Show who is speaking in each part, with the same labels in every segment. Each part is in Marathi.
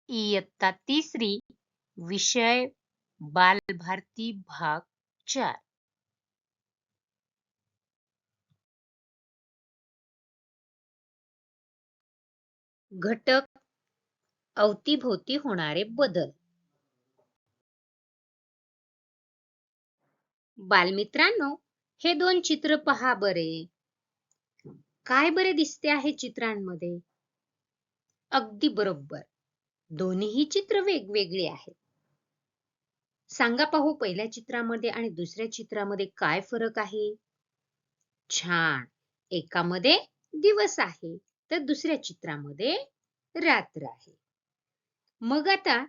Speaker 1: इयत्ता तिसरी, विषय बालभारती भाग 4. घटक अवतीभोवती होणारे बदल. बालमित्रांनो, हे 2 चित्र पहा बरे. काय बरे दिसते आहे चित्रांमध्ये? अगदी बरोबर. दोन्हीही चित्र वेगवेगळी आहेत. सांगा पाहू पहिल्या चित्रामध्ये आणि दुसऱ्या चित्रामध्ये काय फरक आहे? छान. एकामध्ये दिवस आहे, तर दुसऱ्या चित्रामध्ये रात्र आहे. मग आता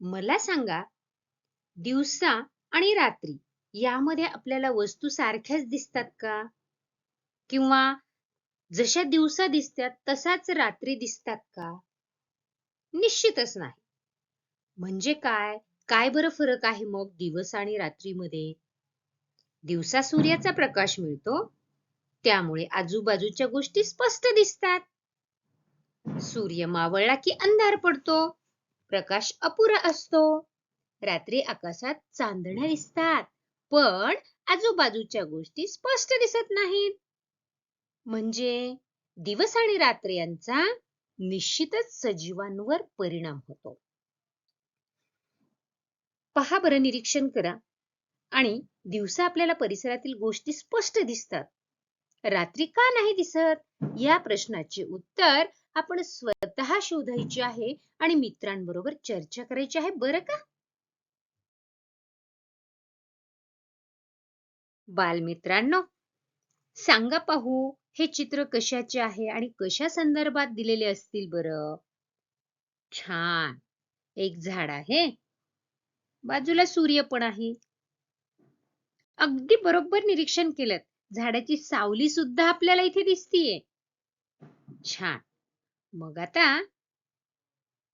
Speaker 1: मला सांगा, दिवसा आणि रात्री यामध्ये आपल्याला वस्तू सारख्याच दिसतात का? किंवा जशा दिवसा दिसतात तसाच रात्री दिसतात का? निश्चितच नाही. म्हणजे काय? काय बरं फरक आहे मग दिवस आणि रात्रीमध्ये? दिवसा सूर्याचा प्रकाश मिळतो, त्यामुळे आजूबाजूच्या गोष्टी स्पष्ट दिसतात. सूर्य मावळला की अंधार पडतो, प्रकाश अपुरा असतो. रात्री आकाशात चांदण्या दिसतात, पण आजूबाजूच्या गोष्टी स्पष्ट दिसत नाहीत. म्हणजे दिवस आणि रात्र यांचा निश्चितच सजीवांवर परिणाम होतो. पहा बरं, निरीक्षण करा. आणि दिवसा आपल्याला परिसरातील गोष्टी स्पष्ट दिसतात, रात्री का नाही दिसत? या प्रश्नाचे उत्तर आपण स्वतः शोधायचे आहे आणि मित्रांबरोबर चर्चा करायची आहे, बरं का? बालमित्रांनो, सांगा पाहू, हे चित्र कशाचे आहे आणि कशा संदर्भात दिलेले असतील बरं? छान. एक झाड आहे, बाजूला सूर्य पण आहे. अगदी बरोबर निरीक्षण केलं. झाडाची सावली सुद्धा आपल्याला इथे दिसतीये. छान. मग आता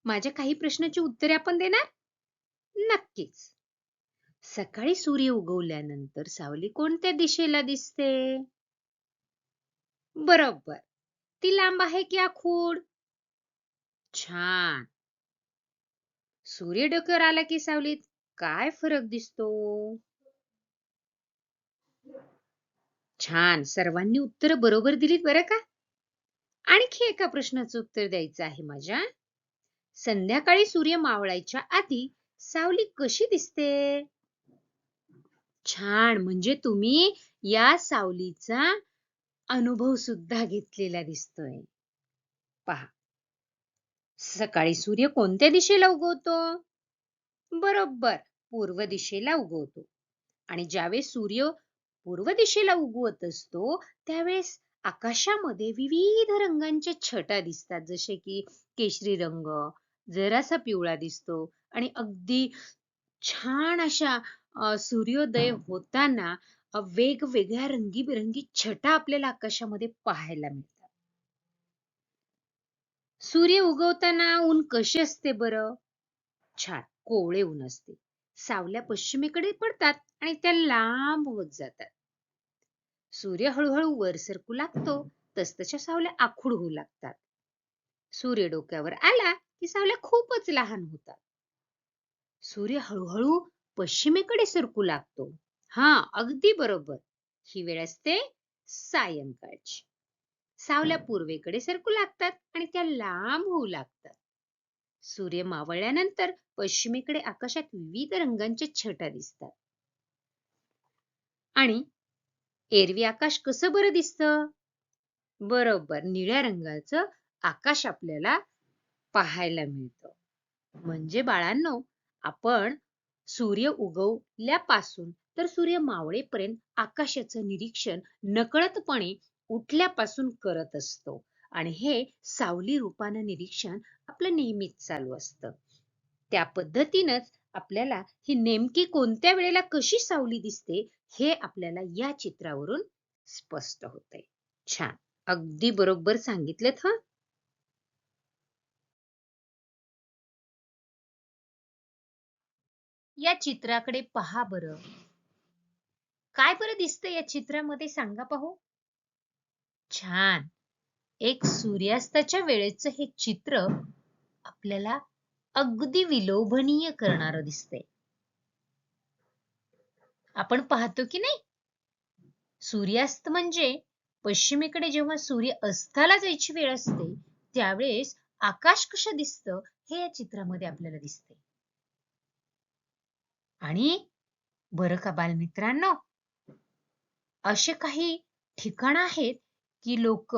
Speaker 1: माझ्या काही प्रश्नाची उत्तरे आपण देणार? नक्कीच. सकाळी सूर्य उगवल्यानंतर सावली कोणत्या दिशेला दिसते? बरोबर. ती लांब आहे की आखूड? छान. सूर्य डोक्यावर आला की सावलीत काय फरक दिसतो? छान. सर्वांनी उत्तर बरोबर दिलीत बरं का? आणखी एका प्रश्नाचं उत्तर द्यायचं आहे माझ्या. संध्याकाळी सूर्य मावळायच्या आधी सावली कशी दिसते? छान. म्हणजे तुम्ही या सावलीचा अनुभव सुद्धा घेतलेला दिसतोय. पहा. सकाळी सूर्य कोणत्या दिशेला उगवतो? बरोबर, पूर्व दिशेला उगवतो. आणि ज्यावेळेस सूर्य पूर्व दिशेला उगवत असतो, त्यावेळेस आकाशामध्ये विविध रंगांच्या छटा दिसतात, जसे की केशरी रंग, जरासा पिवळा दिसतो आणि अगदी छान अशा सूर्योदय होताना वेगवेगळ्या रंगीबेरंगी छटा आपल्याला आकाशामध्ये पाहायला मिळतात. सूर्य उगवताना ऊन कसे असते बरं? छान, कोवळे ऊन असते. सावल्या पश्चिमेकडे पडतात आणि त्या लांब होत जातात. सूर्य हळूहळू वर सरकू लागतो, तसतशा सावल्या आखूड होऊ लागतात. सूर्य डोक्यावर आला की सावल्या खूपच लहान होतात. सूर्य हळूहळू पश्चिमेकडे सरकू लागतो. अगदी बरोबर. ही वेळ असते सायंकाळची. सावल्या पूर्वेकडे सरकू लागतात आणि त्या लांब होऊ लागतात. सूर्य मावळल्यानंतर पश्चिमेकडे आकाशात विविध रंगांच्या छटा दिसतात. आणि एरवी आकाश कसं बरं दिसतं? बरोबर, निळ्या रंगाचं आकाश आपल्याला पाहायला मिळतं. म्हणजे बाळांनो, आपण सूर्य उगवल्यापासून तर सूर्य मावळेपर्यंत आकाशाचं निरीक्षण नकळतपणे उठल्यापासून करत असतो. आणि हे सावली रूपानं निरीक्षण आपलं नेहमीच चालू असतं. त्या पद्धतीनंच आपल्याला ही नेमकी कोणत्या वेळेला कशी सावली दिसते, हे आपल्याला या चित्रावरून स्पष्ट होतंय. छान. अगदी बरोबर सांगितलेत हं. या चित्राकडे पहा बरं. काय बरं दिसतंय या चित्रामध्ये, सांगा पाहू? छान. एक सूर्यास्ताच्या वेळेचं हे चित्र आपल्याला अगदी विलोभनीय करणारं दिसतंय. आपण पाहतो की नाही, सूर्यास्त म्हणजे पश्चिमेकडे जेव्हा सूर्य अस्ताला जायची वेळ असते, त्यावेळेस आकाश कसं दिसतं हे या चित्रामध्ये आपल्याला दिसते. आणि बरं का बालमित्रांनो, असे काही ठिकाण आहेत की लोक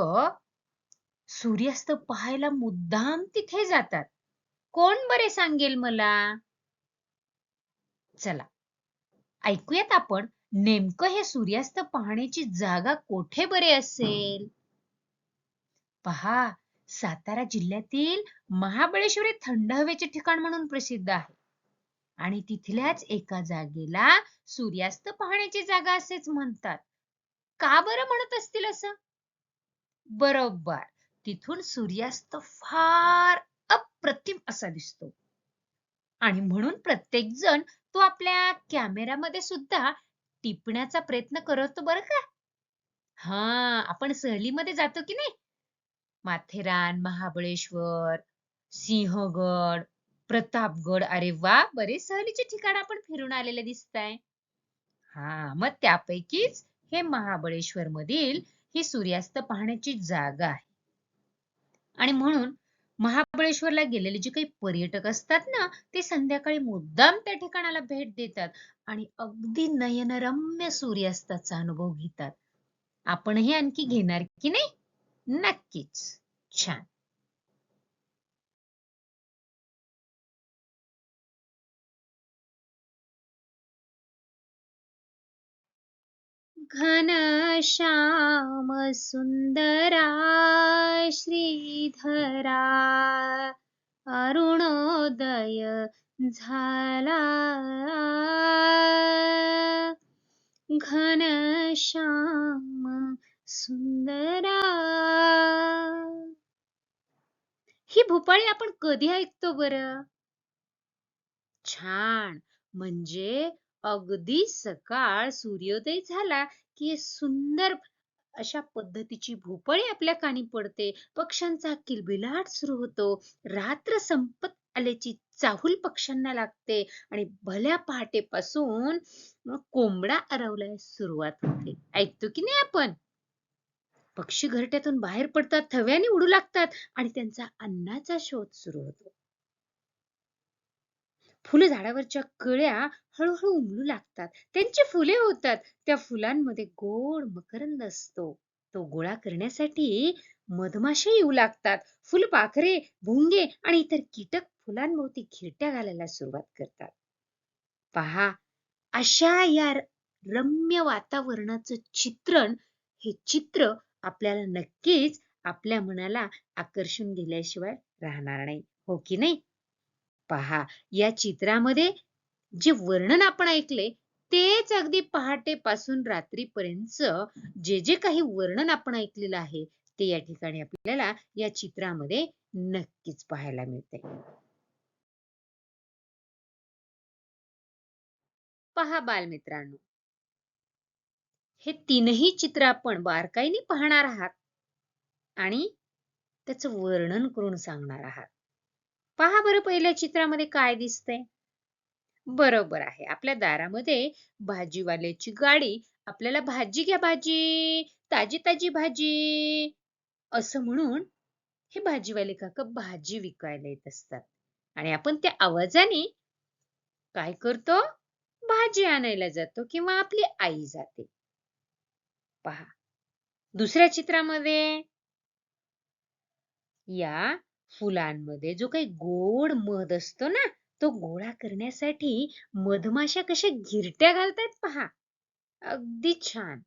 Speaker 1: सूर्यास्त पाहायला मुद्दाम तिथे जातात. कोण बरे सांगेल मला? चला ऐकूयात आपण नेमकं हे सूर्यास्त पाहण्याची जागा कोठे बरे असेल. पहा, सातारा जिल्ह्यातील महाबळेश्वर हे थंड हवेचे ठिकाण म्हणून प्रसिद्ध आहे आणि तिथल्याच एका जागेला सूर्यास्त पाहण्याची जागा असेच म्हणतात. का बरं म्हणत असतील असं? बरोबर, तिथून सूर्यास्त फार अप्रतिम असा दिसतो आणि म्हणून प्रत्येक जण तो आपल्या कॅमेरामध्ये सुद्धा टिपण्याचा प्रयत्न करतो बरं का. आपण सहलीमध्ये जातो की नाही, माथेरान, महाबळेश्वर, सिंहगड, प्रतापगड, अरे वा, बरेच सहलीचे ठिकाण आपण फिरून आलेले दिसताय. मग त्यापैकीच हे महाबळेश्वर मधील ही सूर्यास्त पाहण्याची जागा आहे. आणि म्हणून महाबळेश्वरला गेलेले जे काही पर्यटक असतात ना, ते संध्याकाळी मुद्दाम त्या ठिकाणाला भेट देतात आणि अगदी नयनरम्य सूर्यास्ताचा अनुभव घेतात. आपणही आणखी घेणार की नाही? नक्कीच. छान. घनश्याम सुंदरा श्रीधरा अरुणोदय झाला घनश्याम सुंदरा. ही भूपाळी आपण कधी ऐकतो बरं? छान. म्हणजे अगदी सकाळ सूर्योदय झाला की सुंदर अशा पद्धतीची भोपळी आपल्या कानी पडते. पक्ष्यांचा किलबिलाट सुरू होतो. रात्र संपत आल्याची चाहूल पक्ष्यांना लागते आणि भल्या पहाटेपासून मग कोंबडा आरवण्यास सुरुवात होते. ऐकतो की नाही आपण? पक्षी घरट्यातून बाहेर पडतात, थव्याने उडू लागतात आणि त्यांचा अन्नाचा शोध सुरू होतो. फुलं झाडावरच्या कळ्या हळूहळू उमलू लागतात. त्यांची फुले होतात. त्या फुलांमध्ये गोड मकरंद असतो. तो गोळा करण्यासाठी मधमाशा येऊ लागतात. फुलपाखरे, भुंगे आणि इतर कीटक फुलांभोवती घिरट्या घालायला सुरुवात करतात. पहा, अशा या रम्य वातावरणाचं चित्रण, हे चित्र आपल्याला नक्कीच आपल्या मनाला आकर्षून गेल्याशिवाय राहणार नाही. हो की नाही? पहा, या चित्रामध्ये जे वर्णन आपण ऐकले, तेच अगदी पहाटेपासून रात्रीपर्यंत जे जे काही वर्णन आपण ऐकलेलं आहे, ते या ठिकाणी आपल्याला या चित्रामध्ये नक्कीच पाहायला मिळते. पहा बालमित्रांनो, हे तीनही चित्र आपण बारकाईने पाहणार आहात आणि त्याचं वर्णन करून सांगणार आहात. पहा बरं, पहिल्या चित्रामध्ये काय दिसतंय? बरोबर आहे. आपल्या दारामध्ये भाजीवाल्याची गाडी आपल्याला भाजी घ्या भाजी, ताजी ताजी भाजी असं म्हणून हे भाजीवाले काका भाजी विकायला येत असतात. आणि आपण त्या आवाजाने काय करतो? भाजी आणायला जातो किंवा आपली आई जाते. पहा, दुसऱ्या चित्रामध्ये या फुलांमध्ये जो काही गोड मध असतो ना, तो गोळा करण्यासाठी मधमाशा कशा घिरट्या घालतायत पहा. अगदी छान.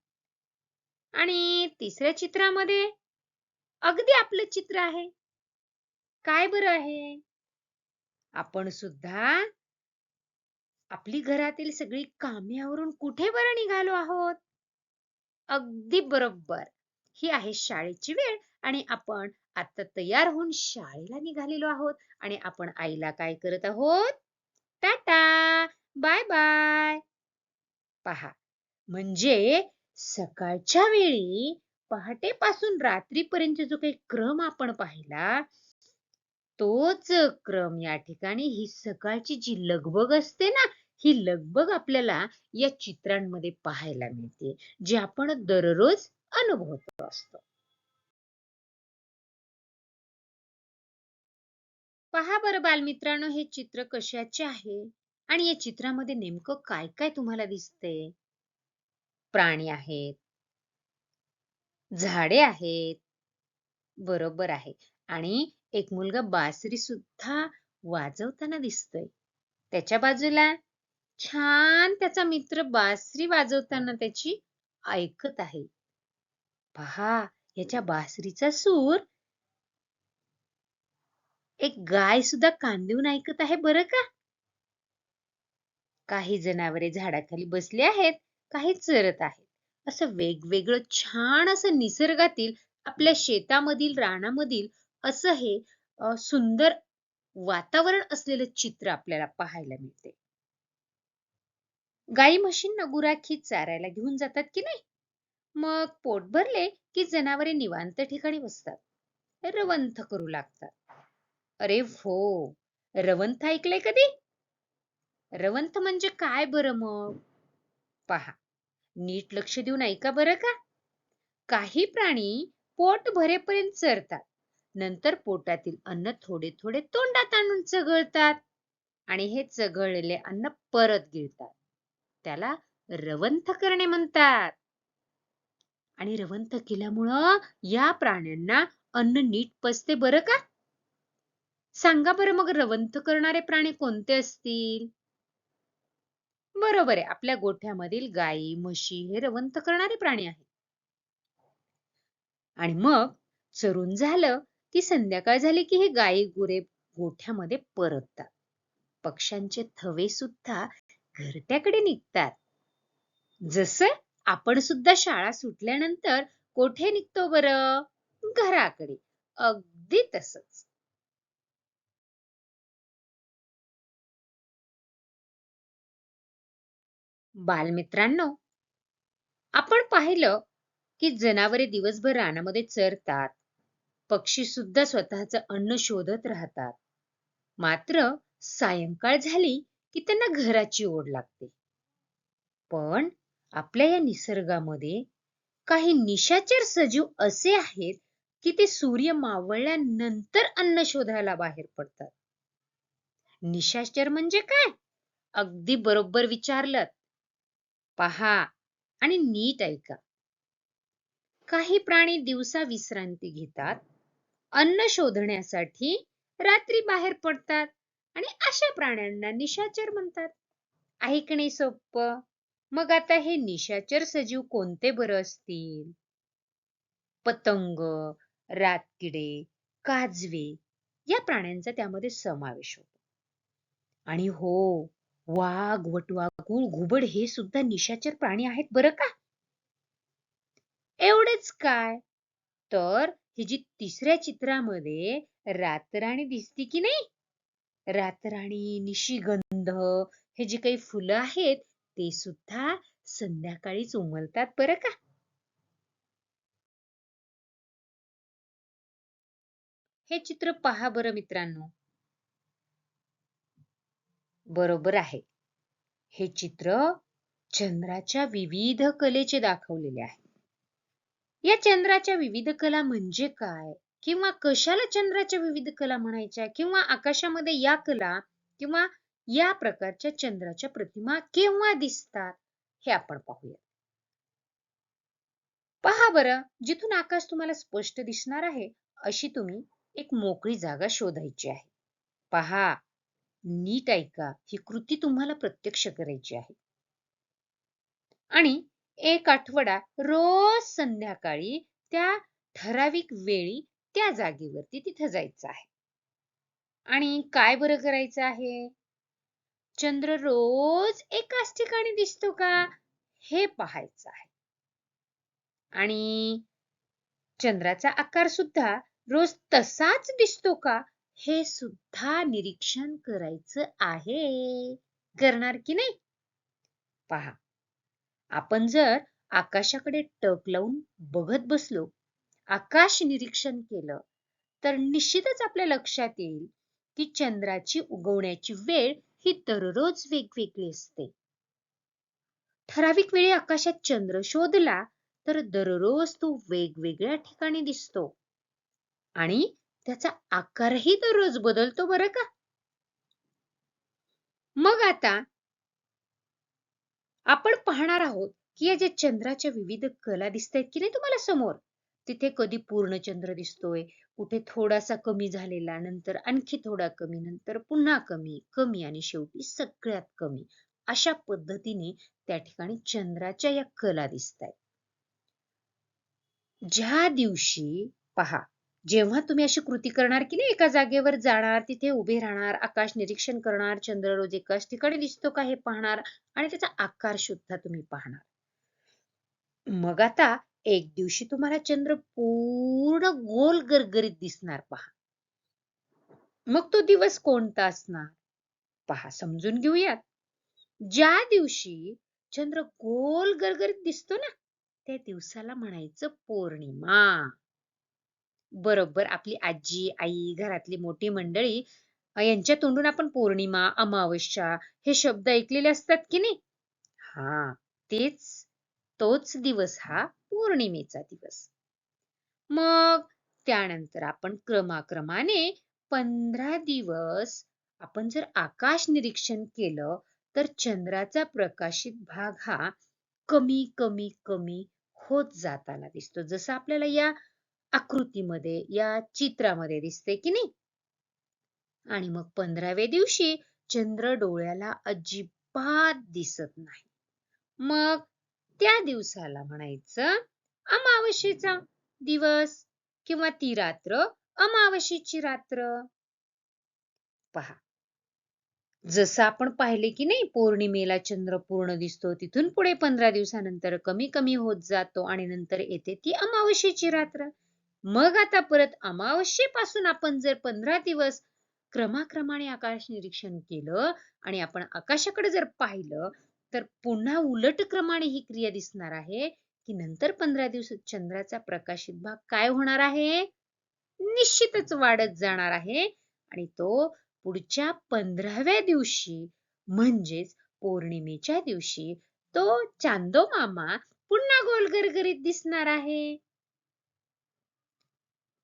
Speaker 1: आणि तिसऱ्या चित्रामध्ये अगदी आपलं चित्र आहे. काय बरं आहे? आपण सुद्धा आपली घरातील सगळी कामे आवरून कुठे बरं निघालो आहोत? अगदी बरोबर. ही आहे शाळेची वेळ आणि आपण आता तयार होऊन शाळेला निघालेलो आहोत आणि आपण आईला काय करत आहोत? Tata, bye bye. पहा, म्हणजे सकाळच्या वेळी पहाटेपासून रात्रीपर्यंत जो काही क्रम आपण पाहिला, तोच क्रम या ठिकाणी ही सकाळची जी लगबग असते ना, ही लगबग आपल्याला या चित्रांमध्ये पाहायला मिळते, जे आपण दररोज अनुभवत असतो. पहा बरं बालमित्रांनो, हे चित्र कशाचे आहे आणि या चित्रामध्ये नेमकं काय काय तुम्हाला दिसतंय? प्राणी आहेत, झाडे आहेत, बरोबर आहे. आणि एक मुलगा बासरी सुद्धा वाजवताना दिसतोय. त्याच्या बाजूला छान त्याचा मित्र बासरी वाजवताना त्याची ऐकत आहे. पहा, याच्या बासरीचा सूर एक गाय सुद्धा कान देऊन ऐकत आहे बरं का. काही जनावरे झाडाखाली बसली आहेत, काही चरत आहेत. असं वेगवेगळं छान असं निसर्गातील आपल्या शेतामधील, रानामधील असं हे सुंदर वातावरण असलेलं चित्र आपल्याला पाहायला मिळते. गाई म्हशींना गुराखी चारायला घेऊन जातात की नाही? मग पोट भरले की जनावरे निवांत ठिकाणी बसतात. रवंथ करू लागतात. अरे हो, रवंथ ऐकलंय कधी? रवंथ म्हणजे काय बरं मग? पहा, नीट लक्ष देऊन ऐका बरं का. काही प्राणी पोट भरेपर्यंत चरतात. नंतर पोटातील अन्न थोडे थोडे तोंडात आणून चघळतात आणि हे चघळलेले अन्न परत गिळतात. त्याला रवंथ करणे म्हणतात. आणि रवंथ केल्यामुळं या प्राण्यांना अन्न नीट पचते बरं का. सांगा बरं मग रवंथ करणारे प्राणी कोणते असतील? बरोबर आहे, आपल्या गोठ्यामधील गायी, म्हशी हे रवंथ करणारे प्राणी आहेत. आणि मग चरून झालं की संध्याकाळ झाली की हे गायी गुरे गोठ्यामध्ये परततात. पक्ष्यांचे थवे सुद्धा घरट्याकडे निघतात. जसं आपण सुद्धा शाळा सुटल्यानंतर कोठे निघतो बरं? घराकडे. अगदी तसंच. बालमित्रांनो, आपण पाहिलं की जनावरे दिवसभर रानामध्ये चरतात. पक्षी सुद्धा स्वतःचं अन्न शोधत राहतात. मात्र सायंकाळ झाली की त्यांना घराची ओढ लागते. पण आपल्या या निसर्गामध्ये काही निशाचर सजीव असे आहेत की ते सूर्य मावळल्यानंतर अन्न शोधायला बाहेर पडतात. निशाचर म्हणजे काय? अगदी बरोबर विचारलं. पहा आणि नीट ऐका. काही प्राणी दिवसा विश्रांती घेतात, अन्न शोधण्यासाठी रात्री बाहेर पडतात आणि अशा प्राण्यांना निशाचर म्हणतात. ऐकणे सोपं. मग आता हे निशाचर सजीव कोणते बरं असतील? पतंग, रातकिडे, काजवे या प्राण्यांचा त्यामध्ये समावेश होतो. आणि हो, वाघ, वटवाघूळ, घुबड हे सुद्धा निशाचर प्राणी आहेत बरं का. एवढेच काय, तर ही जी तिसऱ्या चित्रामध्ये रातराणी दिसती की नाही, रातराणी, निशिगंध हे जे काही फुलं आहेत ते सुद्धा संध्याकाळीच उमलतात बरं का. हे चित्र पहा बरं मित्रांनो. बरोबर आहे. हे चित्र चंद्राच्या विविध कलेचे दाखवलेले आहे. या चंद्राच्या विविध कला म्हणजे काय? किंवा कशाला चंद्राच्या विविध कला म्हणायच्या? किंवा आकाशामध्ये या कला किंवा या प्रकारच्या चंद्राच्या प्रतिमा केव्हा दिसतात? हे आपण पाहूया. पहा बरं, जिथून आकाश तुम्हाला स्पष्ट दिसणार आहे, अशी तुम्ही एक मोकळी जागा शोधायची आहे. पहा, नीट ऐका. ही कृती तुम्हाला प्रत्यक्ष करायची आहे. आणि एक आठवडा रोज संध्याकाळी त्या ठराविक वेळी त्या जागेवरती तिथं जायचं आहे. आणि काय बरं करायचं आहे? चंद्र रोज एकाच ठिकाणी दिसतो का? हे पाहायचं आहे. आणि चंद्राचा आकार सुद्धा रोज तसाच दिसतो का? हे सुद्धा निरीक्षण करायचं आहे. करणार की नाही? पहा, आपण जर आकाशाकडे टक लावून बघत बसलो, आकाश निरीक्षण केलं, तर निश्चितच आपल्या लक्षात येईल की चंद्राची उगवण्याची वेळ ही दररोज वेगवेगळी असते. ठराविक वेळी आकाशात चंद्र शोधला तर दररोज तो वेगवेगळ्या ठिकाणी दिसतो आणि त्याचा आकारही दररोज बदलतो बरं का. मग आता आपण पाहणार आहोत की या ज्या चंद्राच्या विविध कला दिसतायत की नाही तुम्हाला समोर, तिथे कधी पूर्ण चंद्र दिसतोय, कुठे थोडासा कमी झालेला, नंतर आणखी थोडा कमी, नंतर पुन्हा कमी, कमी आणि शेवटी सगळ्यात कमी. अशा पद्धतीने त्या ठिकाणी चंद्राच्या या कला दिसतायत. ज्या दिवशी पहा, जेव्हा तुम्ही अशी कृती करणार की नाही, एका जागेवर जाणार, तिथे उभे राहणार, आकाश निरीक्षण करणार, चंद्र रोज एकाच ठिकाणी दिसतो का हे पाहणार आणि त्याचा आकार सुद्धा तुम्ही पाहणार. मग आता एक दिवशी तुम्हाला चंद्र पूर्ण गोल गरगरीत दिसणार पहा. मग तो दिवस कोणता असणार पहा, समजून घेऊयात. ज्या दिवशी चंद्र गोल गरगरीत दिसतो ना, त्या दिवसाला म्हणायचं पौर्णिमा. बरोबर आपली आजी, आई, घरातली मोठी मंडळी यांच्या तोंडून आपण पौर्णिमा, अमावस्या हे शब्द ऐकलेले असतात की नाही. हा, तेच तोच दिवस हा पौर्णिमेचा दिवस. मग त्यानंतर आपण क्रमाक्रमाने 15 दिवस आपण जर आकाश निरीक्षण केलं तर चंद्राचा प्रकाशित भाग हा कमी कमी कमी होत जाताना दिसतो, जसं आपल्याला या आकृतीमध्ये या चित्रामध्ये दिसते की नाही. आणि मग 15व्या दिवशी चंद्र डोळ्याला अजिबात दिसत नाही. मग त्या दिवसाला म्हणायचं अमावस्येचा दिवस किंवा ती रात्र अमावस्येची रात्र. पहा, जसं आपण पाहिले की नाही, पौर्णिमेला चंद्र पूर्ण दिसतो, तिथून पुढे 15 दिवसानंतर कमी कमी होत जातो आणि नंतर येते ती अमावस्येची रात्र. मग आता परत अमावस्येपासून आपण जर 15 दिवस क्रमाक्रमाने आकाश निरीक्षण केलं आणि आपण आकाशाकडे जर पाहिलं तर पुन्हा उलट क्रमाने ही क्रिया दिसणार आहे की नंतर 15 दिवसात चंद्राचा प्रकाशित भाग काय होणार आहे, निश्चितच वाढत जाणार आहे आणि तो पुढच्या 15व्या दिवशी म्हणजेच पौर्णिमेच्या दिवशी तो चांदो मामा पुन्हा गोल गरगरीत दिसणार आहे.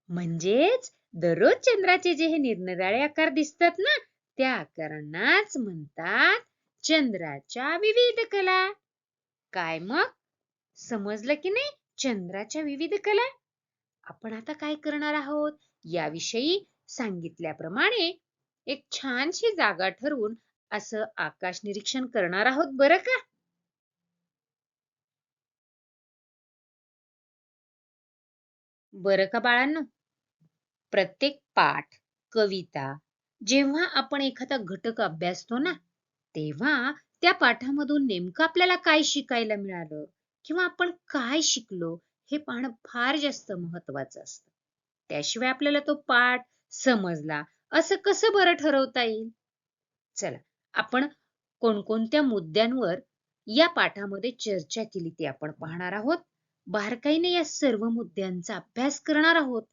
Speaker 1: म्हणजेच दररोज चंद्राचे जे हे निरनिराळे आकार दिसतात ना, त्या आकारांनाच म्हणतात चंद्राच्या विविध कला. काय मग समजलं की नाही चंद्राच्या विविध कला? आपण आता काय करणार आहोत, याविषयी सांगितल्याप्रमाणे एक छानशी जागा ठरवून असं आकाश निरीक्षण करणार आहोत बरं का. बरं का बाळांनो, प्रत्येक पाठ, कविता जेव्हा आपण एखादा घटक अभ्यासतो ना, तेव्हा त्या पाठामधून नेमकं आपल्याला काय शिकायला मिळालं किंवा आपण काय शिकलो हे पाहणं फार जास्त महत्वाचं असतं. त्याशिवाय आपल्याला तो पाठ समजला असं कसं बरं ठरवता येईल. चला, आपण कोणकोणत्या मुद्द्यांवर या पाठामध्ये चर्चा केली ते आपण पाहणार आहोत. बारकाईने या सर्व मुद्द्यांचा अभ्यास करणार आहोत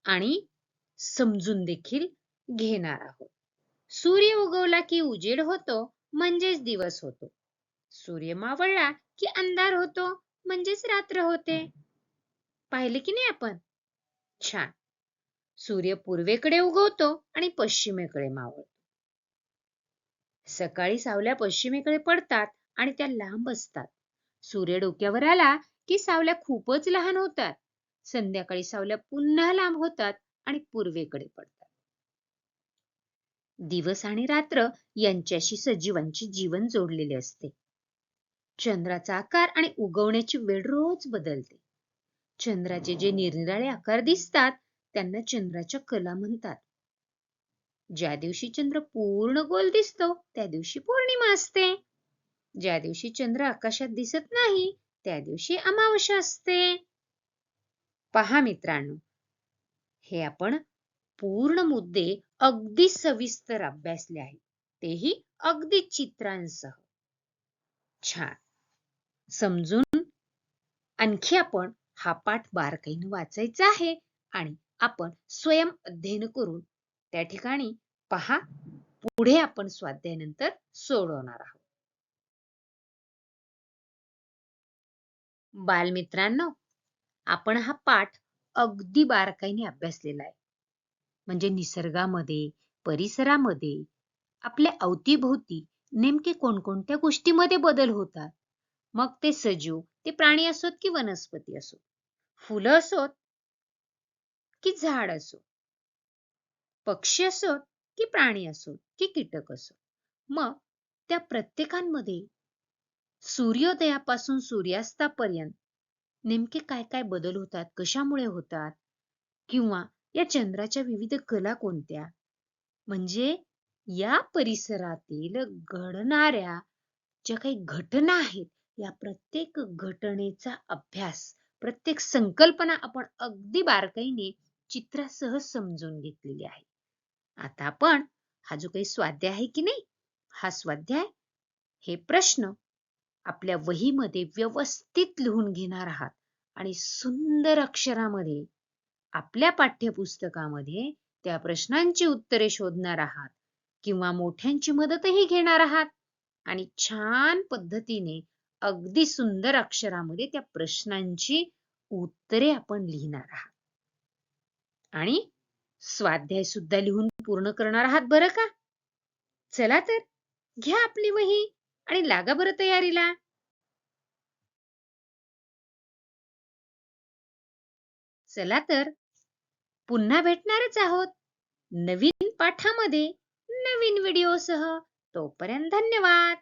Speaker 1: आणि समजून देखील घेणार आहोत. सूर्य उगवला की उजेड होतो म्हणजेच दिवस होतो. सूर्य मावळला की अंधार होतो म्हणजेच रात्र होते. पाहिले की नाही आपण? छान. सूर्य पूर्वेकडे उगवतो आणि पश्चिमेकडे मावळतो. सकाळी सावल्या पश्चिमेकडे पडतात आणि त्या लांब असतात. सूर्य डोक्यावर आला की सावल्या खूपच लहान होतात. संध्याकाळी सावल्या पुन्हा लांब होतात आणि पूर्वेकडे पडतात. दिवस आणि रात्र यांच्याशी सजीवांचे जीवन जोडलेले असते. चंद्राचा आकार आणि उगवण्याची वेळ रोज बदलते. चंद्राचे जे निरनिराळे आकार दिसतात त्यांना चंद्राच्या कला म्हणतात. ज्या दिवशी चंद्र पूर्ण गोल दिसतो त्या दिवशी पौर्णिमा असते. ज्या दिवशी चंद्र आकाशात दिसत नाही त्या दिवशी अमावस्या असते. पहा मित्रांनो, हे आपण पूर्ण मुद्दे अगदी सविस्तर अभ्यासले आहेत, तेही अगदी चित्रांसह. छान. समजून आणखी आपण हा पाठ बारकाईने वाचायचा आहे आणि आपण स्वयं अध्ययन करून त्या ठिकाणी पहा, पुढे आपण स्वाध्यायानंतर सोडवणार आहोत. बालमित्रांनो, आपण हा पाठ अगदी बारकाईने अभ्यासलेला आहे. म्हणजे निसर्गामध्ये, परिसरामध्ये, आपल्या अवतीभोवती नेमके कोणकोणत्या गोष्टीमध्ये बदल होतात. मग ते सजीव, ते प्राणी असोत की वनस्पती असो, फुलं असोत की झाड असो, पक्षी असोत की प्राणी असोत की कीटक असो. मग त्या प्रत्येकांमध्ये सूर्योदयापासून सूर्यास्तापर्यंत नेमके काय काय बदल होतात, कशामुळे होतात, किंवा या चंद्राच्या विविध कला कोणत्या, म्हणजे या परिसरातील घडणाऱ्या ज्या काही घटना आहेत, या प्रत्येक घटनेचा अभ्यास, प्रत्येक संकल्पना आपण अगदी बारकाईने चित्रासह समजून घेतलेली आहे. आता आपण हा जो काही स्वाध्याय आहे की नाही, हा स्वाध्याय, हे प्रश्न आपल्या वहीमध्ये व्यवस्थित लिहून घेणार आहात आणि सुंदर अक्षरामध्ये आपल्या पाठ्यपुस्तकामध्ये त्या प्रश्नांची उत्तरे शोधणार आहात किंवा मोठ्यांची मदतही घेणार आहात आणि छान पद्धतीने अगदी सुंदर अक्षरामध्ये त्या प्रश्नांची उत्तरे आपण लिहिणार आहात आणि स्वाध्याय सुद्धा लिहून पूर्ण करणार आहात बरं का. चला तर, घ्या आपली वही आणि लागा बरं तयारीला. चला तर, पुन्हा भेटणारच आहोत नवीन पाठामध्ये, नवीन व्हिडिओसह. तोपर्यंत धन्यवाद.